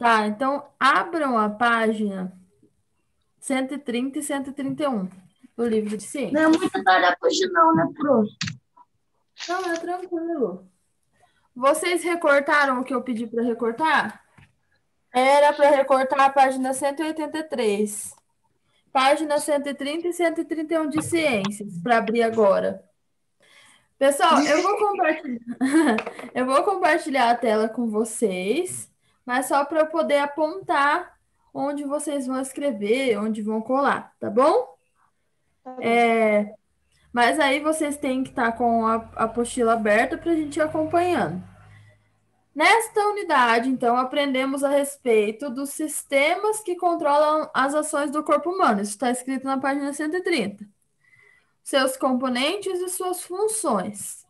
Tá, então abram a página 130 e 131 do livro de Não é ciências. muita tarefa hoje não, né, prof? Não, é tranquilo. Vocês recortaram o que eu pedi para recortar? Era para recortar a página 183. Página 130 e 131 de ciências, para abrir agora. Pessoal, eu vou compartilhar, eu vou compartilhar a tela com vocês, mas só para eu poder apontar onde vocês vão escrever, onde vão colar, tá bom? Tá bom. Mas aí vocês têm que estar com a apostila aberta para a gente ir acompanhando. Nesta unidade, então, aprendemos a respeito dos sistemas que controlam as ações do corpo humano. Isso está escrito na página 130. Seus componentes e suas funções.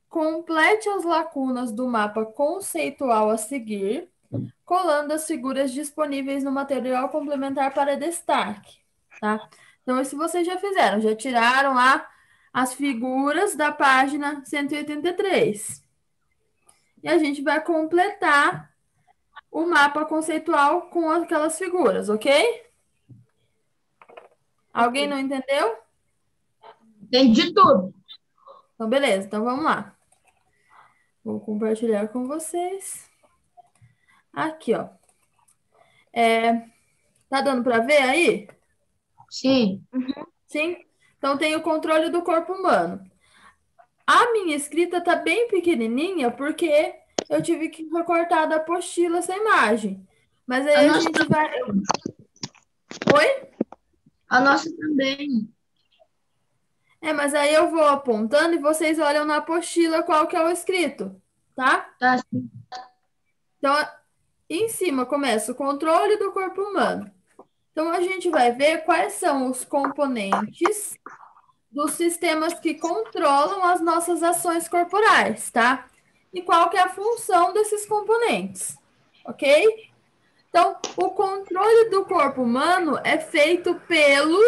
Complete as lacunas do mapa conceitual a seguir, colando as figuras disponíveis no material complementar para destaque. Tá? Então, isso vocês já fizeram, já tiraram lá as figuras da página 183. E a gente vai completar o mapa conceitual com aquelas figuras, ok? Alguém não entendeu? Entendi tudo. Então, beleza. Então, vamos lá. Vou compartilhar com vocês. Aqui, ó. Tá dando para ver aí? Sim. Sim? Então, tem o controle do corpo humano. A minha escrita tá bem pequenininha porque eu tive que recortar da apostila essa imagem. Mas aí A a nossa gente vai... também. Oi? A nossa também. Mas aí eu vou apontando e vocês olham na apostila qual que é o escrito, tá? Tá, sim. Então, em cima começa o controle do corpo humano. Então, a gente vai ver quais são os componentes dos sistemas que controlam as nossas ações corporais, tá? E qual que é a função desses componentes, ok? Então, o controle do corpo humano é feito pelo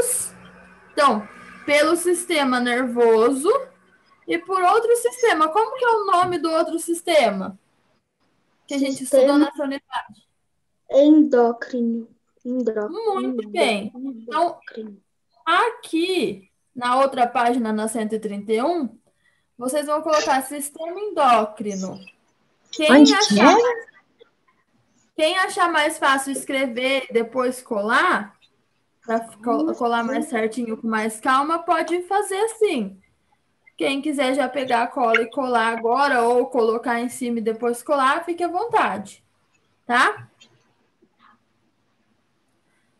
sistema nervoso e por outro sistema. Como que é o nome do outro sistema que a gente estudou Sistema nessa unidade? endócrino. Muito bem. Então, Endócrino. aqui na outra página, na 131, vocês vão colocar sistema endócrino. Onde que é? Quem achar mais fácil escrever e depois colar, para colar mais certinho, com mais calma, pode fazer assim. Quem quiser já pegar a cola e colar agora, ou colocar em cima e depois colar, fique à vontade, tá?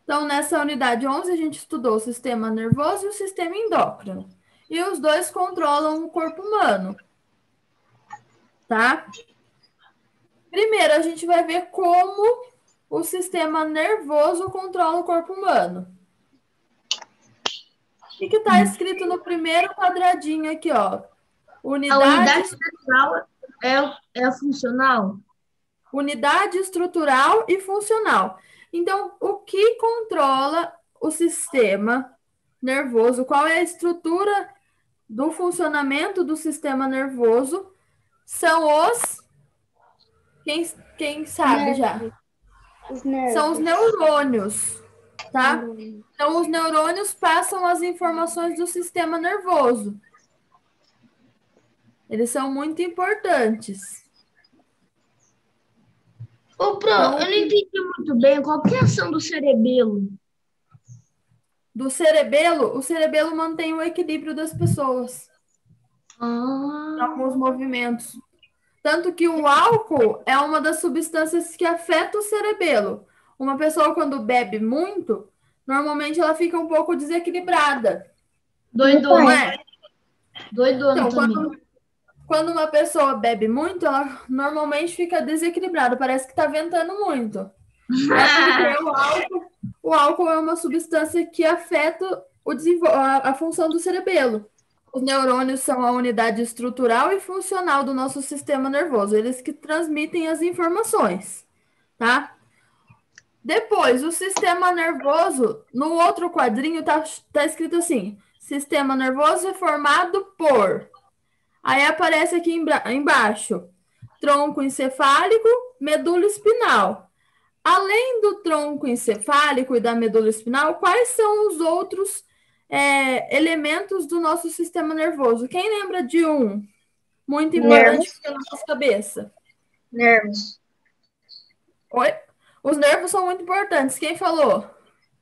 Então, nessa unidade 11, a gente estudou o sistema nervoso e o sistema endócrino. E os dois controlam o corpo humano, tá? Primeiro, a gente vai ver como o sistema nervoso controla o corpo humano. O que está escrito no primeiro quadradinho aqui, ó? A unidade central é a funcional? Unidade estrutural e funcional. Então, o que controla o sistema nervoso? Qual é a estrutura do funcionamento do sistema nervoso? São os... Quem sabe já? Os nervos. São os neurônios, tá? Então, os neurônios passam as informações do sistema nervoso. Eles são muito importantes. Ô, Pro, eu não entendi muito bem qual que é a ação do cerebelo. Do cerebelo, o cerebelo mantém o equilíbrio das pessoas. Alguns movimentos. Tanto que o álcool é uma das substâncias que afeta o cerebelo. Uma pessoa, quando bebe muito, normalmente ela fica um pouco desequilibrada. Doidona. Não é? Doidona Então, também. quando uma pessoa bebe muito, ela normalmente fica desequilibrada. Parece que está ventando muito. É porque o álcool é uma substância que afeta a função do cerebelo. Os neurônios são a unidade estrutural e funcional do nosso sistema nervoso, eles que transmitem as informações, tá? Depois, o sistema nervoso, no outro quadrinho tá escrito assim: sistema nervoso é formado por. Aí aparece aqui embaixo: tronco encefálico, medula espinal. Além do tronco encefálico e da medula espinal, quais são os outros elementos do nosso sistema nervoso? Quem lembra de um muito importante Nervos. para a nossa cabeça? Nervos. Oi? Os nervos são muito importantes. Quem falou?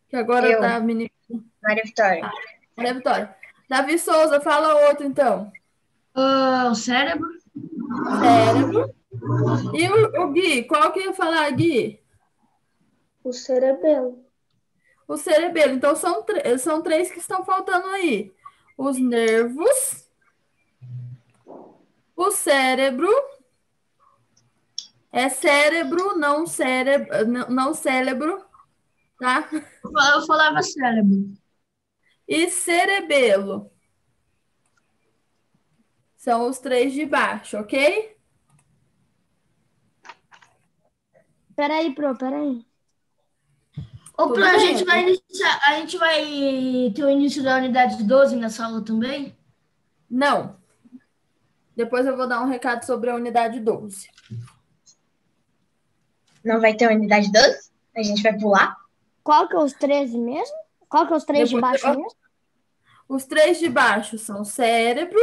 Que agora Eu. tá menino. Maria Vitória. Maria Vitória. Davi Souza, fala outro então. O cérebro. Cérebro. E o Gui, qual que ia falar, Gui? O cerebelo. O cerebelo. Então, são três que estão faltando aí. Os nervos, o cérebro. É cérebro, não cérebro, tá? Eu falava cérebro. E cerebelo. São os três de baixo, ok? Peraí. Ô, Tudo Pro, a bem. gente vai ter o início da unidade 12 nessa aula também? Não. Depois eu vou dar um recado sobre a unidade 12. Não vai ter unidade 12? A gente vai pular? Qual que é os 13 mesmo? Qual que é os três de Depois baixo mesmo? Os três de baixo são cérebro,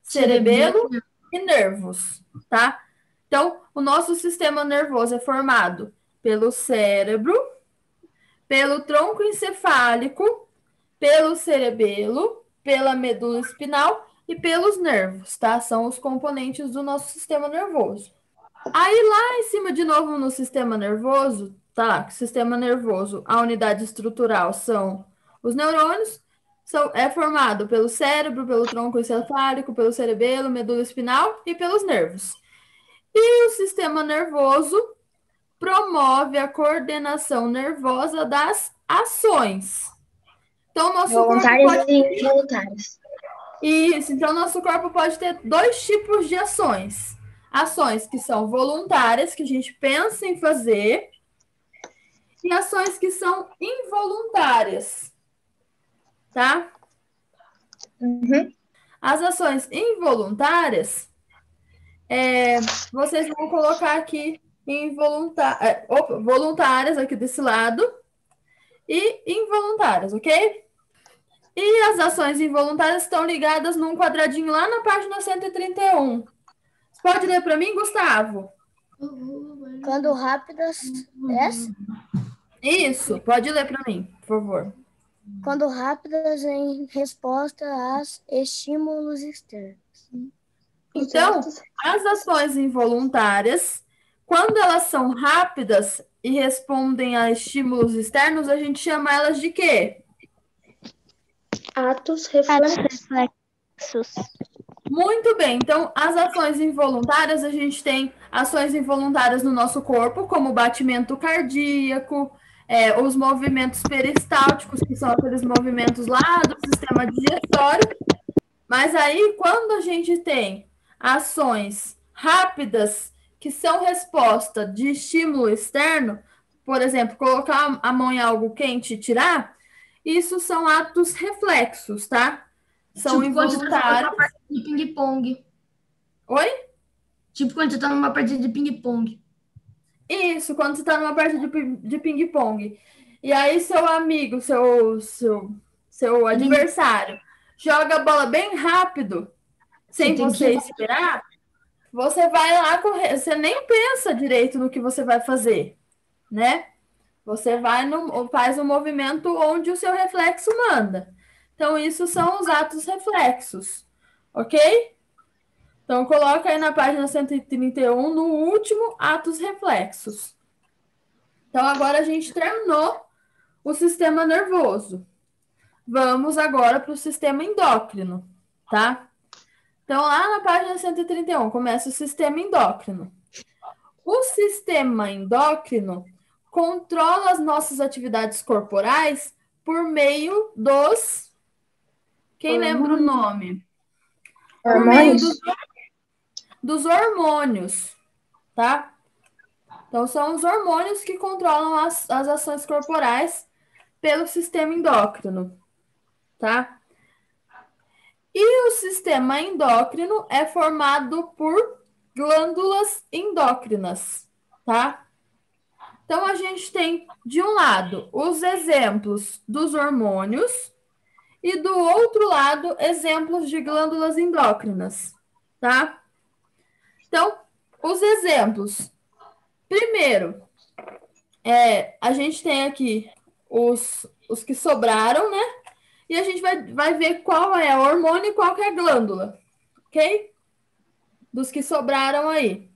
cerebelo e nervos, tá? Então, o nosso sistema nervoso é formado pelo cérebro, pelo tronco encefálico, pelo cerebelo, pela medula espinal e pelos nervos, tá? São os componentes do nosso sistema nervoso. Aí lá em cima, de novo, no sistema nervoso, tá? Sistema nervoso, a unidade estrutural são os neurônios, é formado pelo cérebro, pelo tronco encefálico, pelo cerebelo, medula espinal e pelos nervos. E o sistema nervoso promove a coordenação nervosa das ações. Então, nosso Voluntárias corpo e involuntárias. Isso, então nosso corpo pode ter dois tipos de ações. Ações que são voluntárias, que a gente pensa em fazer, e ações que são involuntárias, tá? Uhum. As ações involuntárias, vocês vão colocar aqui voluntárias aqui desse lado e involuntárias, ok? E as ações involuntárias estão ligadas num quadradinho lá na página 131. Você pode ler para mim, Gustavo? Quando rápidas. Essa? Isso, pode ler para mim, por favor. Quando rápidas em resposta a estímulos externos. Então, as ações involuntárias, quando elas são rápidas e respondem a estímulos externos, a gente chama elas de quê? Atos reflexos. Muito bem, então as ações involuntárias, a gente tem ações involuntárias no nosso corpo, como o batimento cardíaco, os movimentos peristálticos, que são aqueles movimentos lá do sistema digestório. Mas aí, quando a gente tem ações rápidas, que são resposta de estímulo externo, por exemplo, colocar a mão em algo quente e tirar, isso são atos reflexos, tá? São tipo quando você tá involuntários. numa partida de ping-pong. Oi? Tipo quando você tá numa partida de ping-pong. Isso, quando você tá numa partida de ping-pong. E aí seu amigo, seu adversário, joga a bola bem rápido, sem você esperar, você vai lá correr. Você nem pensa direito no que você vai fazer, né? Você faz um movimento onde o seu reflexo manda. Então, isso são os atos reflexos, ok? Então, coloca aí na página 131, no último, atos reflexos. Então, agora a gente terminou o sistema nervoso. Vamos agora para o sistema endócrino, tá? Então, lá na página 131, começa o sistema endócrino. O sistema endócrino controla as nossas atividades corporais por meio dos... Quem lembra o nome? Por meio dos hormônios, tá? Então, são os hormônios que controlam as ações corporais pelo sistema endócrino, tá? E o sistema endócrino é formado por glândulas endócrinas, tá? Então, a gente tem, de um lado, os exemplos dos hormônios e, do outro lado, exemplos de glândulas endócrinas, tá? Então, os exemplos. Primeiro, a gente tem aqui os que sobraram, né? E a gente vai ver qual é o hormônio e qual que é a glândula, ok? Dos que sobraram aí.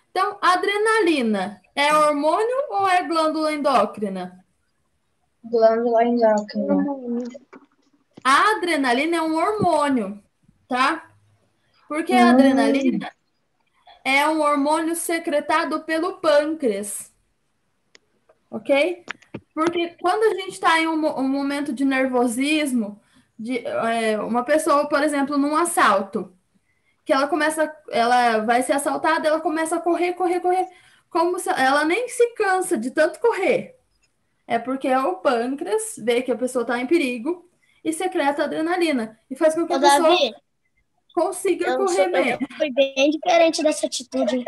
Então, a adrenalina é hormônio ou é glândula endócrina? Glândula endócrina. A adrenalina é um hormônio, tá? Porque a adrenalina é um hormônio secretado pelo pâncreas, ok? Porque quando a gente está em um momento de nervosismo, uma pessoa, por exemplo, num assalto, que ela vai ser assaltada, ela começa a correr, como se ela nem se cansa de tanto correr. É porque o pâncreas vê que a pessoa está em perigo e secreta adrenalina e faz com que a pessoa Davi, consiga correr bem. foi bem diferente dessa atitude.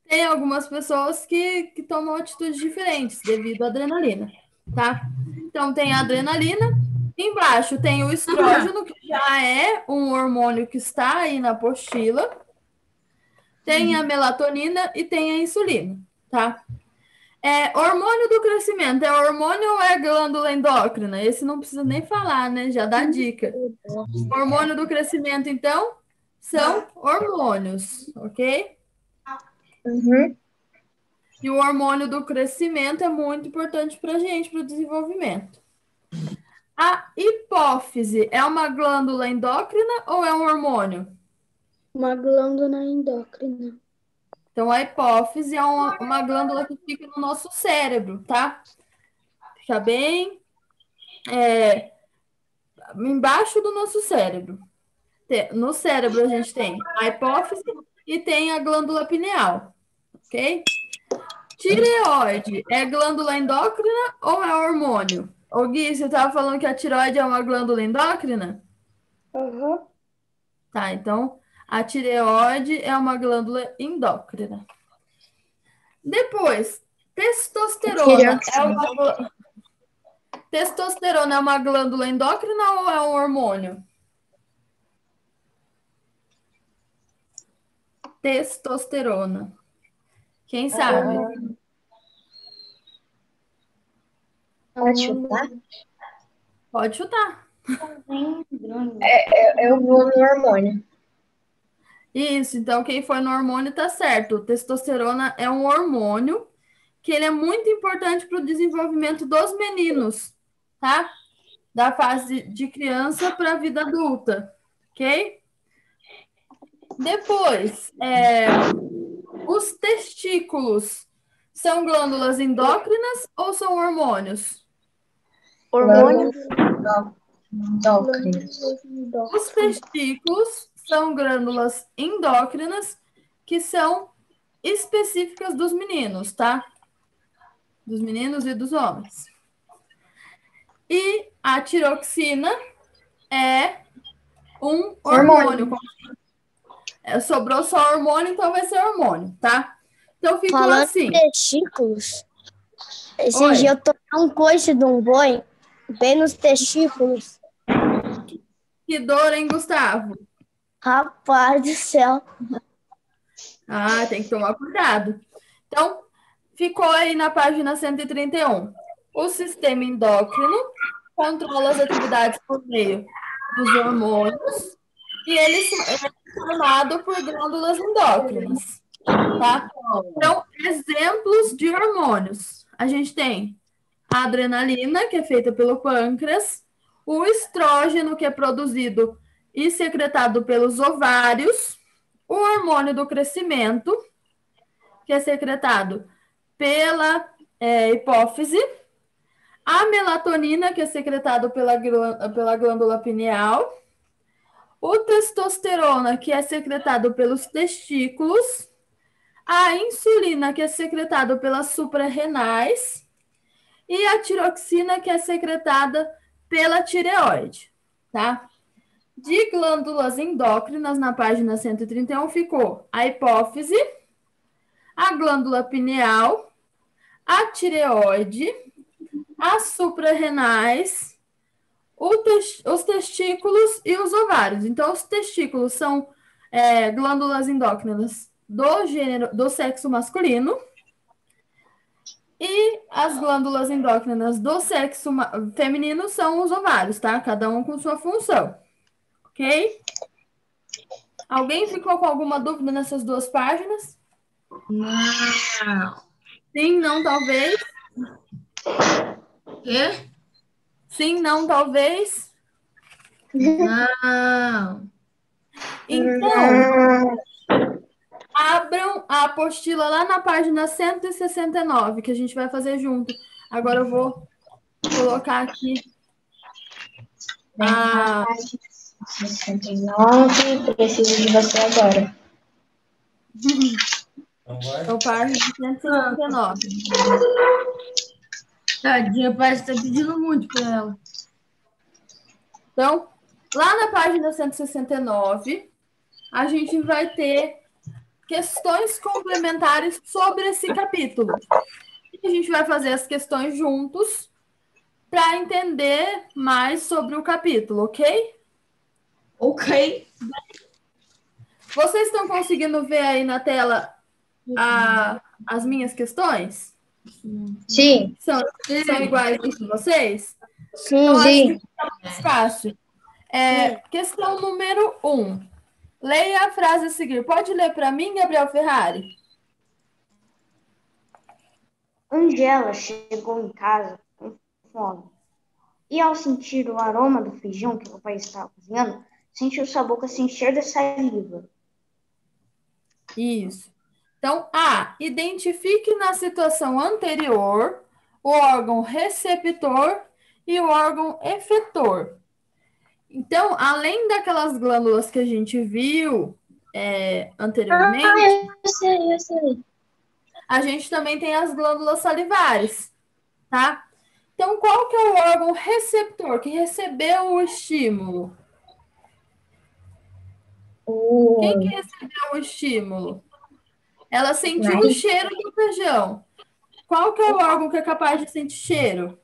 Tem algumas pessoas que tomam atitudes diferentes devido à adrenalina, tá? Então, tem a adrenalina. Embaixo tem o estrógeno, que já é um hormônio que está aí na apostila. Tem a melatonina e tem a insulina, tá? Hormônio do crescimento, é hormônio ou é glândula endócrina? Esse não precisa nem falar, né? Já dá dica. Hormônio do crescimento, então, são hormônios, ok? Uhum. E o hormônio do crescimento é muito importante para a gente, para o desenvolvimento. A hipófise é uma glândula endócrina ou é um hormônio? Uma glândula endócrina. Então, a hipófise é uma glândula que fica no nosso cérebro, tá? Fica bem embaixo do nosso cérebro. No cérebro, a gente tem a hipófise e tem a glândula pineal, ok? Tireoide é glândula endócrina ou é hormônio? Ô Gui, você estava falando que a tireoide é uma glândula endócrina? Uhum. Tá, então a tireoide é uma glândula endócrina. Depois, testosterona testosterona é uma glândula endócrina ou é um hormônio? Testosterona. Quem sabe? Pode chutar? Pode chutar. Eu vou no hormônio. Isso, então quem foi no hormônio tá certo. Testosterona é um hormônio que ele é muito importante para o desenvolvimento dos meninos, tá? Da fase de criança para a vida adulta, ok? Depois, os testículos são glândulas endócrinas ou são hormônios? Hormônio. Endócrinas. Os testículos são glândulas endócrinas que são específicas dos meninos, tá? Dos meninos e dos homens. E a tiroxina é um hormônio. Sobrou só hormônio, então vai ser hormônio, tá? Então ficou Falando assim. em testículos, esse Oi. dia eu tomei um coice de um boi bem nos testículos. Que dor, hein, Gustavo? Rapaz do céu. Ah, tem que tomar cuidado. Então, ficou aí na página 131. O sistema endócrino controla as atividades por meio dos hormônios e ele é formado por glândulas endócrinas, tá? Então, exemplos de hormônios. A gente tem a adrenalina, que é feita pelo pâncreas, o estrógeno, que é produzido e secretado pelos ovários, o hormônio do crescimento, que é secretado pela hipófise, a melatonina, que é secretado pela glândula pineal, o testosterona, que é secretado pelos testículos, a insulina, que é secretado pelas suprarrenais, e a tiroxina, que é secretada pela tireoide, tá? De glândulas endócrinas, na página 131, ficou a hipófise, a glândula pineal, a tireoide, as suprarrenais, os testículos e os ovários. Então, os testículos são glândulas endócrinas do sexo masculino e as glândulas endócrinas do sexo feminino são os ovários, tá? Cada um com sua função, ok? Alguém ficou com alguma dúvida nessas duas páginas? Não. Sim, não, talvez. Quê? Sim, não, talvez. Não. Então, abram a apostila lá na página 169, que a gente vai fazer junto. Agora eu vou colocar aqui a... 69, preciso de você agora. Então, página 169. Tadinha, parece que tá pedindo muito pra ela. Então, lá na página 169, a gente vai ter questões complementares sobre esse capítulo. E a gente vai fazer as questões juntos para entender mais sobre o capítulo, ok? Ok. Vocês estão conseguindo ver aí na tela as minhas questões? Sim. São iguais entre vocês? Sim, Então, acho sim. que fica mais fácil. Questão número 1. Leia a frase a seguir. Pode ler para mim, Gabriel Ferrari? Angela chegou em casa com fome. E ao sentir o aroma do feijão que o papai estava cozinhando, sentiu sua boca se encher de saliva. Isso. Então, A. Identifique na situação anterior o órgão receptor e o órgão efetor. Então, além daquelas glândulas que a gente viu anteriormente, Eu sei. a gente também tem as glândulas salivares, tá? Então, qual que é o órgão receptor que recebeu o estímulo? Quem que recebeu o estímulo? Ela sentiu o cheiro do feijão. Qual que é o órgão que é capaz de sentir cheiro?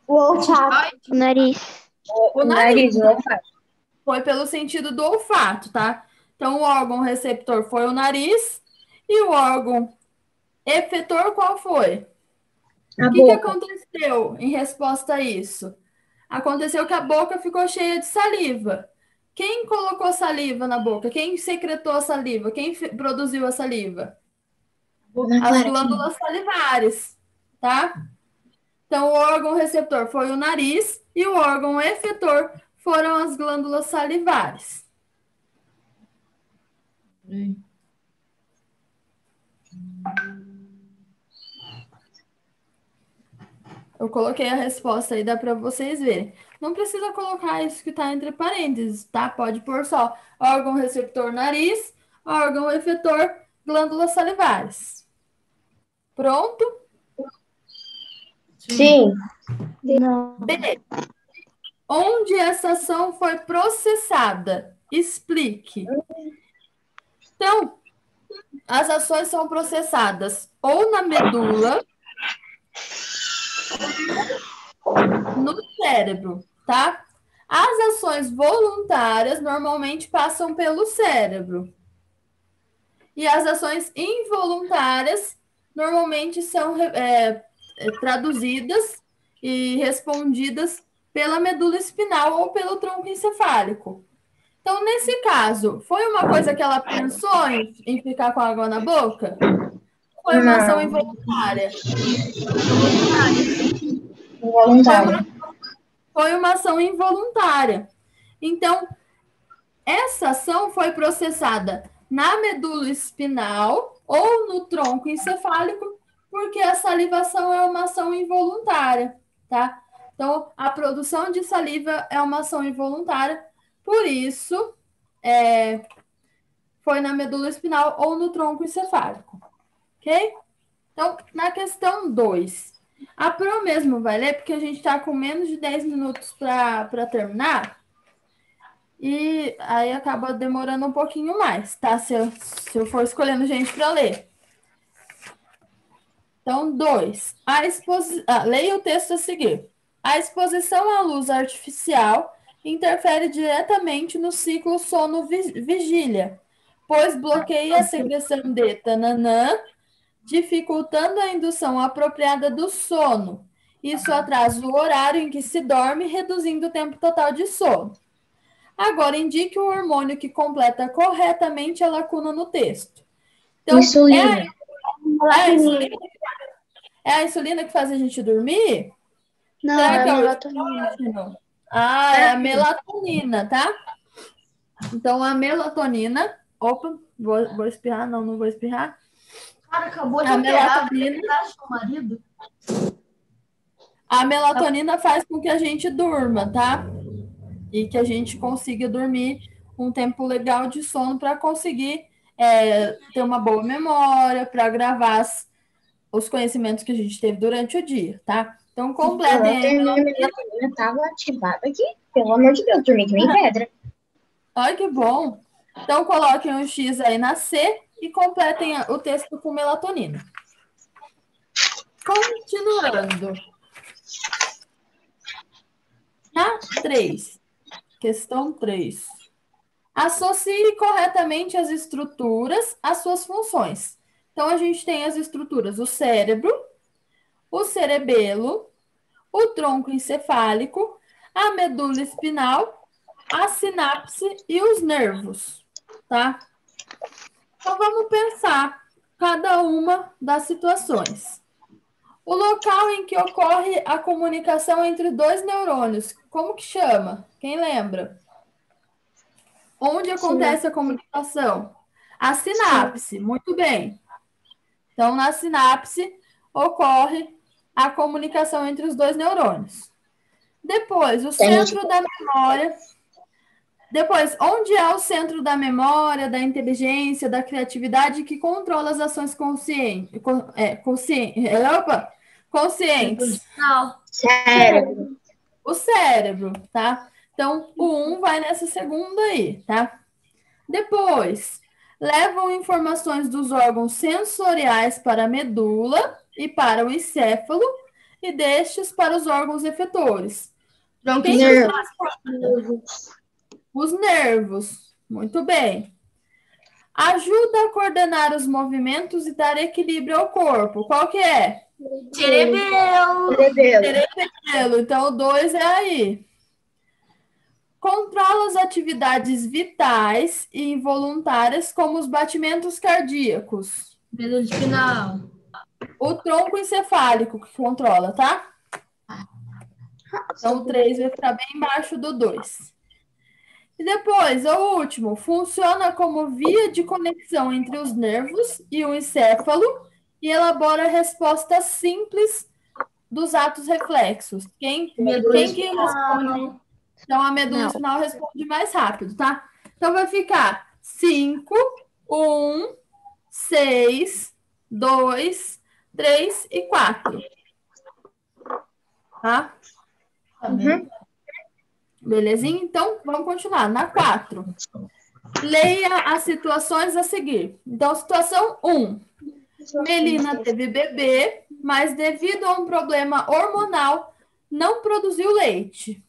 O olfato. o nariz. O nariz, o olfato. Foi pelo sentido do olfato, tá? Então, o órgão receptor foi o nariz e o órgão efetor qual foi? A O que boca. aconteceu em resposta a isso? Aconteceu que a boca ficou cheia de saliva. Quem colocou saliva na boca? Quem secretou a saliva? Quem produziu a saliva? As glândulas salivares, tá? Então, o órgão receptor foi o nariz e o órgão efetor foram as glândulas salivares. Eu coloquei a resposta aí, dá para vocês verem. Não precisa colocar isso que está entre parênteses, tá? Pode pôr só órgão receptor nariz, órgão efetor glândulas salivares. Pronto? Sim. Não. B. Onde essa ação foi processada? Explique. Então, as ações são processadas ou na medula, no cérebro, tá? As ações voluntárias normalmente passam pelo cérebro. E as ações involuntárias normalmente são traduzidas e respondidas pela medula espinal ou pelo tronco encefálico. Então, nesse caso, foi uma coisa que ela pensou em ficar com água na boca? Foi uma ação involuntária? Involuntário. Foi uma ação involuntária. Então, essa ação foi processada na medula espinal ou no tronco encefálico, porque a salivação é uma ação involuntária, tá? Então, a produção de saliva é uma ação involuntária, por isso, foi na medula espinal ou no tronco encefálico, ok? Então, na questão 2, a Pro mesmo vai ler, porque a gente está com menos de 10 minutos para terminar, e aí acaba demorando um pouquinho mais, tá? Se eu for escolhendo gente para ler. Então, 2. Leia o texto a seguir. A exposição à luz artificial interfere diretamente no ciclo sono-vigília, pois bloqueia a secreção de tananã, dificultando a indução apropriada do sono. Isso atrasa o horário em que se dorme, reduzindo o tempo total de sono. Agora, indique o hormônio que completa corretamente a lacuna no texto. Então, Insulina. É a insulina que faz a gente dormir? Não, Será é que a é o melatonina. estrógeno? Ah, é a melatonina, tá? Então, a melatonina... Opa, vou espirrar? Não vou espirrar. Cara, acabou de A operar melatonina... seu marido. A melatonina faz com que a gente durma, tá? E que a gente consiga dormir um tempo legal de sono para conseguir ter uma boa memória, para gravar os conhecimentos que a gente teve durante o dia, tá? Então, completem aí. Minha melatonina estava ativada aqui. Pelo amor de Deus, dormi que nem pedra. Olha que bom. Então, coloquem um X aí na C e completem o texto com melatonina. Continuando. Na 3. Questão 3. Associe corretamente as estruturas às suas funções. Então, a gente tem as estruturas: o cérebro, o cerebelo, o tronco encefálico, a medula espinal, a sinapse e os nervos, tá? Então, vamos pensar cada uma das situações. O local em que ocorre a comunicação entre dois neurônios, como que chama? Quem lembra? Onde acontece a comunicação? A sinapse, muito bem. Então, na sinapse ocorre a comunicação entre os dois neurônios. Depois, o centro da memória. Depois, onde é o centro da memória, da inteligência, da criatividade que controla as ações conscientes? Não. Cérebro. O cérebro, tá? Então, o 1 vai nessa segunda aí, tá? Depois, levam informações dos órgãos sensoriais para a medula e para o encéfalo e destes para os órgãos efetores. Os nervos. Muito bem. Ajuda a coordenar os movimentos e dar equilíbrio ao corpo. Qual que é? Cerebelo. Cerebelo. Então, o 2 é aí. Controla as atividades vitais e involuntárias, como os batimentos cardíacos. Medula espinal. O tronco encefálico que controla, tá? Então, o 3 vai ficar bem embaixo do 2. E depois, o último, funciona como via de conexão entre os nervos e o encéfalo e elabora respostas simples dos atos reflexos. Quem que responde? Então, a medula espinal responde mais rápido, tá? Então, vai ficar 5, 1, 6, 2, 3 e 4. Tá? Uhum. Belezinha? Então, vamos continuar. Na 4. Leia as situações a seguir. Então, situação 1. Melina teve bebê, mas devido a um problema hormonal, não produziu leite.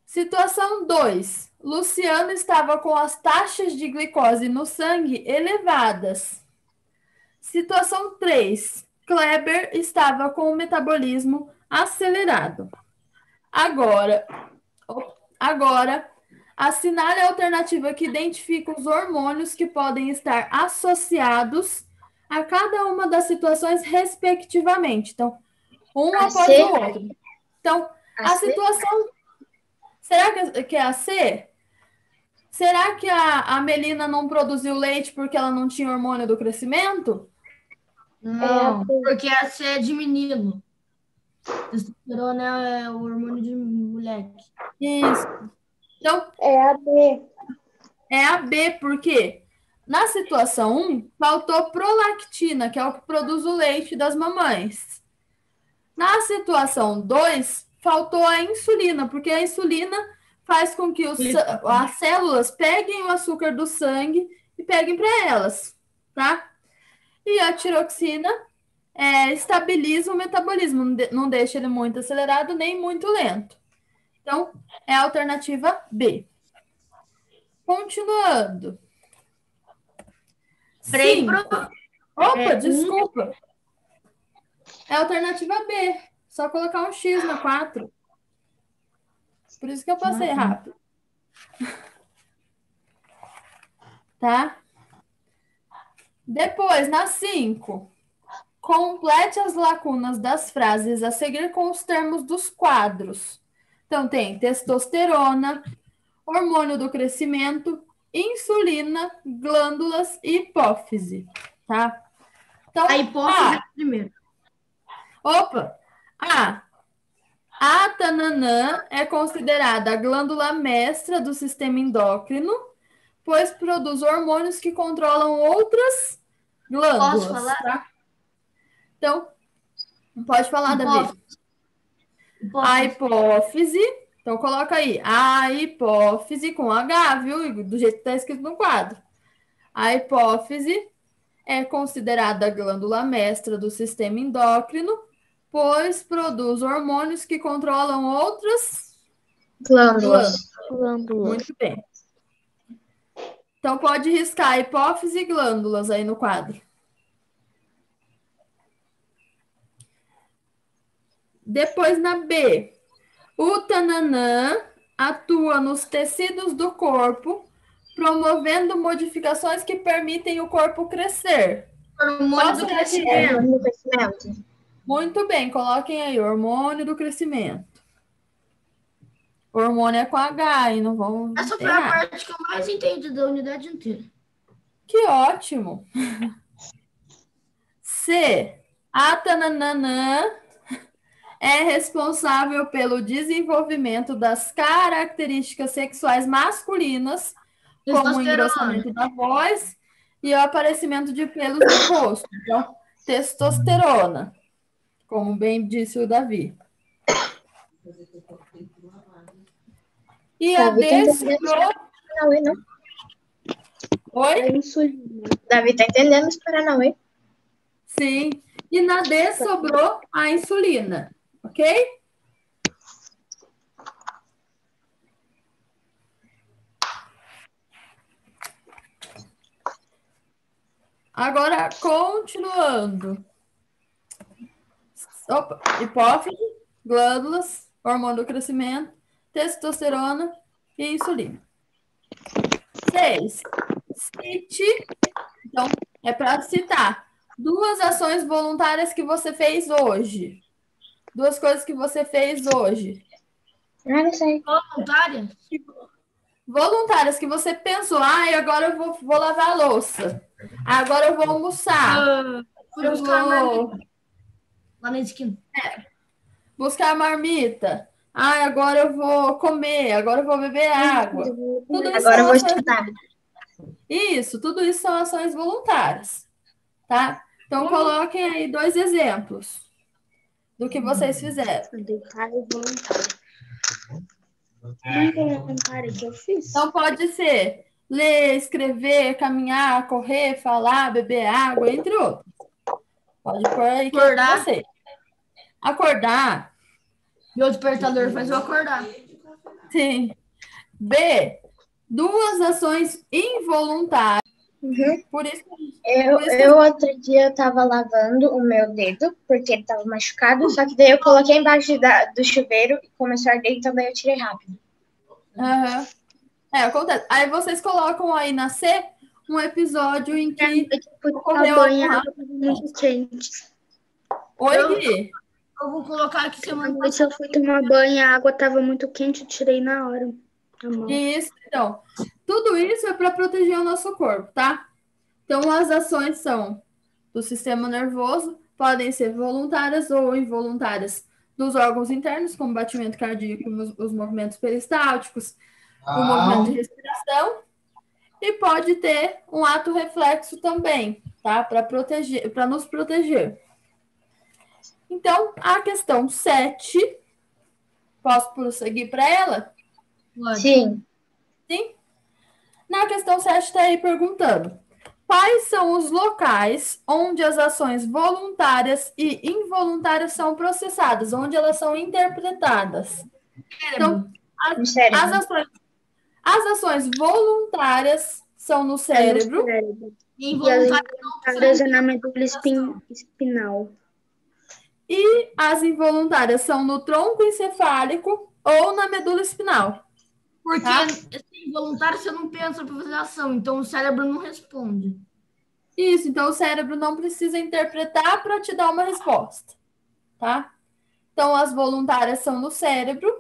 Situação 2. Luciano estava com as taxas de glicose no sangue elevadas. Situação 3. Kleber estava com o metabolismo acelerado. Agora, assinale a alternativa que identifica os hormônios que podem estar associados a cada uma das situações respectivamente. Então, um após o outro. Então, a situação... Será que é a C? Será que a Melina não produziu leite porque ela não tinha hormônio do crescimento? Não, porque a C é de menino. Testosterona é o hormônio de moleque. Isso. Então, É a B. é a B, porque na situação 1, faltou prolactina, que é o que produz o leite das mamães. Na situação 2, faltou a insulina, porque a insulina faz com que as células peguem o açúcar do sangue e peguem para elas, tá? E a tiroxina estabiliza o metabolismo, não deixa ele muito acelerado nem muito lento. Então, é a alternativa B. Continuando. Peraí, 5. Opa, desculpa. É a alternativa B. Só colocar um X na 4. Por isso que eu passei rápido. Tá? Depois, na 5. Complete as lacunas das frases a seguir com os termos dos quadros. Então, tem testosterona, hormônio do crescimento, insulina, glândulas e hipófise. Tá? Então, A hipófise primeiro. Opa! A tananã é considerada a glândula mestra do sistema endócrino, pois produz hormônios que controlam outras glândulas. Posso falar? Tá? Então, pode falar, Davi. A hipófise, então coloca aí, a hipófise com H, viu? Do jeito que está escrito no quadro. A hipófise é considerada a glândula mestra do sistema endócrino, pois produz hormônios que controlam outras glândulas. Muito bem. Então, pode riscar hipófise e glândulas aí no quadro. Depois, na B, o tananã atua nos tecidos do corpo, promovendo modificações que permitem o corpo crescer. Hormônio do crescimento. Muito bem, coloquem aí, hormônio do crescimento. Hormônio é com H, e não vamos. Essa foi a parte que eu mais entendi da unidade inteira. Que ótimo! C. A tananã é responsável pelo desenvolvimento das características sexuais masculinas, como o engrossamento da voz e o aparecimento de pelos no rosto. Então, testosterona, como bem disse o Davi. E a D sobrou... Oi? Davi tá entendendo os Paranauê? Sim. E na D sobrou a insulina, ok? Agora, continuando. Opa, hipófise, glândulas, hormônio do crescimento, testosterona e insulina. 6. Cite, então, é para citar 2 ações voluntárias que você fez hoje. 2 coisas que você fez hoje. Não sei. Voluntária? Voluntárias que você pensou, agora eu vou lavar a louça. Agora eu vou almoçar. Fui buscar a marmita lá na esquina. Buscar a marmita. Agora eu vou comer. Agora eu vou beber água. Tudo isso agora eu vou estudar. Isso, tudo isso são ações voluntárias. Tá? Então, coloquem aí 2 exemplos do que vocês fizeram. Voluntário que eu fiz. Então, pode ser ler, escrever, caminhar, correr, falar, beber água, entre outros. Pode pôr aí que é você. Acordar. Meu despertador faz eu acordar. Sim. B. 2 ações involuntárias. Uhum. Por isso eu outro dia eu tava lavando o meu dedo, porque ele tava machucado, só que daí eu coloquei embaixo do chuveiro e começou a arder, então daí eu tirei rápido. Uhum. Acontece. Aí vocês colocam aí na C um episódio em que ocorreu alguma... muito quente. Oi, Gui? Eu vou colocar aqui semana passada. Eu fui tomar banho, a água tava muito quente, eu tirei na hora. Isso, então. Tudo isso é para proteger o nosso corpo, tá? Então, as ações são do sistema nervoso, podem ser voluntárias ou involuntárias dos órgãos internos, como batimento cardíaco, os movimentos peristálticos, o movimento de respiração, e pode ter um ato reflexo também, tá? Para nos proteger. Então, a questão 7, posso prosseguir para ela? Sim. Sim? Na questão 7 está aí perguntando: Quais são os locais onde as ações voluntárias e involuntárias são processadas, onde elas são interpretadas? Então, No cérebro. as ações voluntárias são no cérebro. E E as involuntário involuntárias é na medula espinal. E as involuntárias são no tronco encefálico ou na medula espinal. porque Tá. involuntário você não pensa para fazer ação, então o cérebro não responde. Isso, então o cérebro não precisa interpretar para te dar uma resposta, tá? Então as voluntárias são no cérebro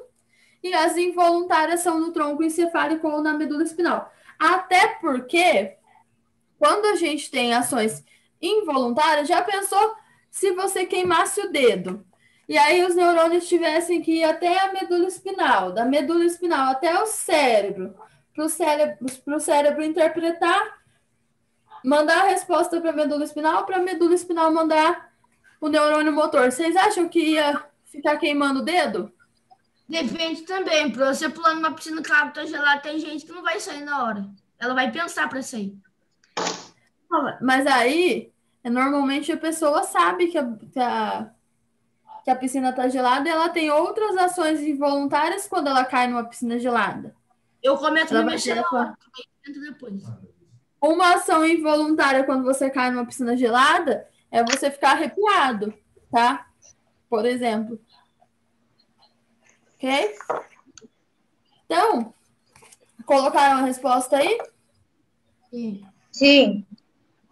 e as involuntárias são no tronco encefálico ou na medula espinal. Até porque quando a gente tem ações involuntárias, já pensou se você queimasse o dedo? E aí os neurônios tivessem que ir até a medula espinal, da medula espinal até o cérebro, para o cérebro interpretar, mandar a resposta para a medula espinal mandar o neurônio motor. Vocês acham que ia ficar queimando o dedo? Depende também, para você pular numa piscina que a água tá gelada, tem gente que não vai sair na hora. Ela vai pensar para sair. Mas aí, normalmente a pessoa sabe que a piscina está gelada e ela tem outras ações involuntárias quando ela cai numa piscina gelada. Eu começo a Ela me vai mexer ter na essa- hora, entra depois. Uma ação involuntária quando você cai numa piscina gelada é você ficar arrepiado, tá? Por exemplo. Ok? Então, colocaram a resposta aí? Sim. Sim.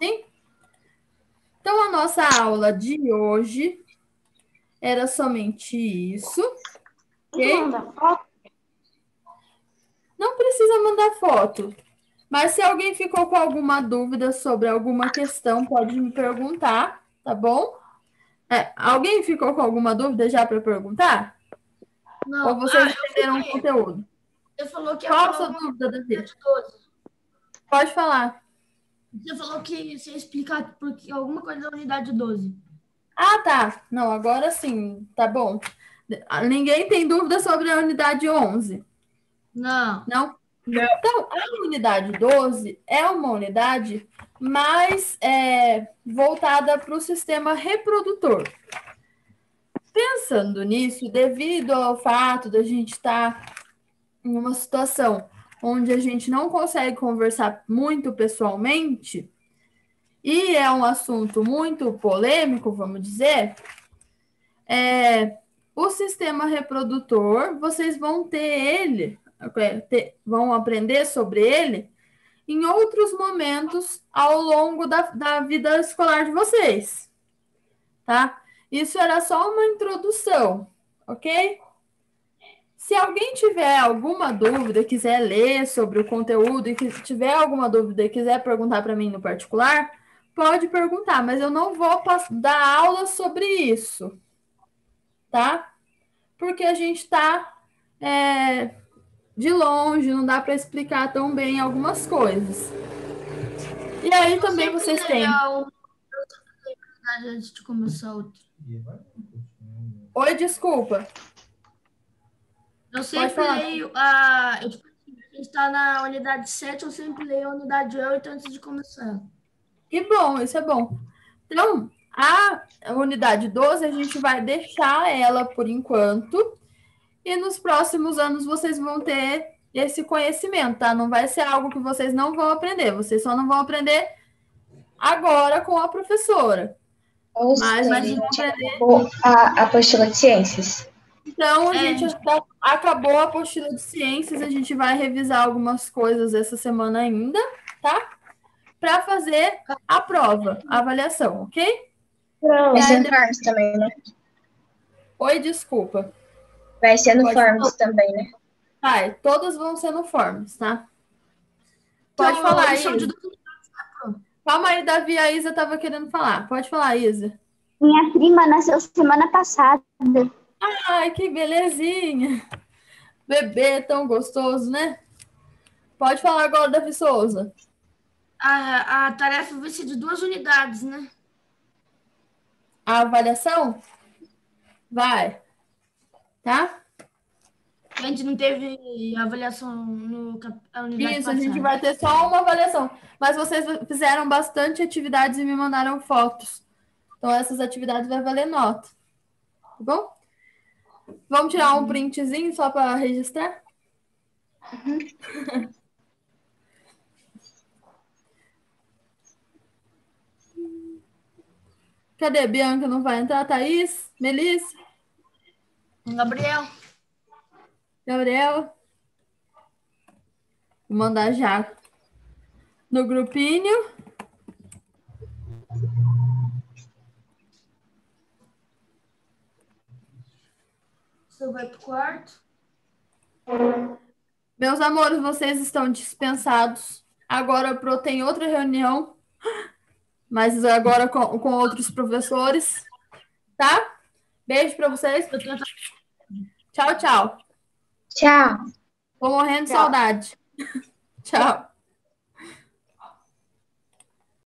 Sim? Então, a nossa aula de hoje era somente isso. Ok? Manda foto. Não precisa mandar foto. Mas se alguém ficou com alguma dúvida sobre alguma questão, pode me perguntar, tá bom? Alguém ficou com alguma dúvida já para perguntar? Não. Ou vocês eu entenderam o fiquei. conteúdo? Você falou que ia Qual a falar sua alguma dúvida, Davi? coisa de 12. Pode falar. Você falou que você ia explicar porque alguma coisa da unidade 12. Ah, tá. Não, agora sim. Tá bom. Ninguém tem dúvida sobre a unidade 11? Não. Não? Então, a unidade 12 é uma unidade mais voltada para o sistema reprodutor. Pensando nisso, devido ao fato da gente estar em uma situação onde a gente não consegue conversar muito pessoalmente, e é um assunto muito polêmico, vamos dizer, o sistema reprodutor, vocês vão ter ele, vão aprender sobre ele em outros momentos ao longo da vida escolar de vocês, tá? Isso era só uma introdução, ok? Se alguém tiver alguma dúvida, quiser ler sobre o conteúdo e que tiver alguma dúvida e quiser perguntar para mim no particular, pode perguntar, mas eu não vou dar aula sobre isso, tá? Porque a gente está de longe, não dá para explicar tão bem algumas coisas. E aí também vocês têm. Antes de começar outra. Oi, desculpa. Eu sempre leio a gente está na unidade 7, eu sempre leio a unidade 8 antes de começar. Que bom, isso é bom. Então, a unidade 12, a gente vai deixar ela por enquanto, e nos próximos anos vocês vão ter esse conhecimento, tá? Não vai ser algo que vocês não vão aprender, vocês só não vão aprender agora com a professora. Mas a gente vai aprender a apostila de ciências. Então, a gente acabou a apostila de ciências, a gente vai revisar algumas coisas essa semana ainda, tá? Para fazer a prova, a avaliação, ok? Vai ser no Forms também, né? Oi, desculpa. Vai ser no Forms também, né? Vai, todas vão ser no Forms, tá? Pode falar, Isa. Calma aí, Davi, a Isa estava querendo falar. Pode falar, Isa. Minha prima nasceu semana passada. Ai, que belezinha. Bebê tão gostoso, né? Pode falar agora, Davi Souza. A tarefa vai ser de 2 unidades, né? A avaliação? Vai. Tá? A gente não teve avaliação a unidade Isso, a gente passada. vai ter só uma avaliação. Mas vocês fizeram bastante atividades e me mandaram fotos. Então, essas atividades vai valer nota. Tá bom? Vamos tirar um printzinho só para registrar? Cadê? Bianca não vai entrar? Thaís? Melissa? Gabriel. Gabriela? Vou mandar já no grupinho. Você vai pro quarto. Meus amores, vocês estão dispensados. Agora a Pro tem outra reunião, mas agora com outros professores, tá? Beijo para vocês. Tchau, tchau. Tchau. Tô morrendo de saudade. Tchau.